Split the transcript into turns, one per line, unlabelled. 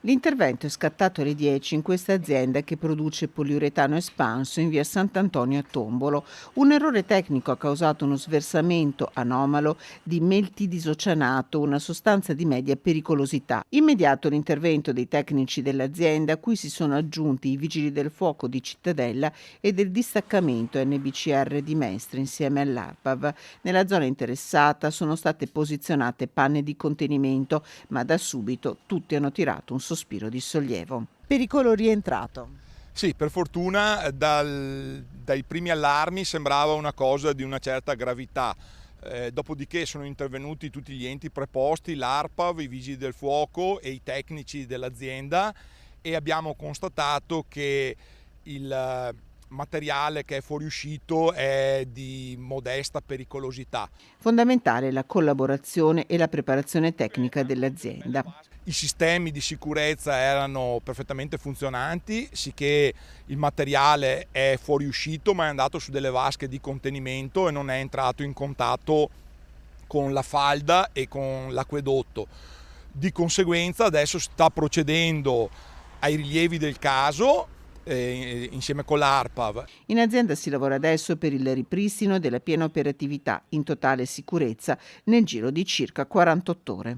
L'intervento è scattato alle 10 in questa azienda che produce poliuretano espanso in via Sant'Antonio a Tombolo. Un errore tecnico ha causato uno sversamento anomalo di meltidisocianato, una sostanza di media pericolosità. Immediato l'intervento dei tecnici dell'azienda, a cui si sono aggiunti i vigili del fuoco di Cittadella e del distaccamento NBCR di Mestre insieme all'ARPAV. Nella zona interessata sono state posizionate panne di contenimento, ma da subito tutti hanno tirato un sospiro di sollievo.
Pericolo rientrato.
Sì, per fortuna dai primi allarmi sembrava una cosa di una certa gravità. Dopodiché sono intervenuti tutti gli enti preposti, l'ARPAV, i vigili del fuoco e i tecnici dell'azienda, e abbiamo constatato che il materiale che è fuoriuscito è di modesta pericolosità.
Fondamentale la collaborazione e la preparazione tecnica dell'azienda.
I sistemi di sicurezza erano perfettamente funzionanti, sicché il materiale è fuoriuscito, ma è andato su delle vasche di contenimento e non è entrato in contatto con la falda e con l'acquedotto. Di conseguenza adesso si sta procedendo ai rilievi del caso insieme con l'ARPAV.
In azienda si lavora adesso per il ripristino della piena operatività in totale sicurezza nel giro di circa 48 ore.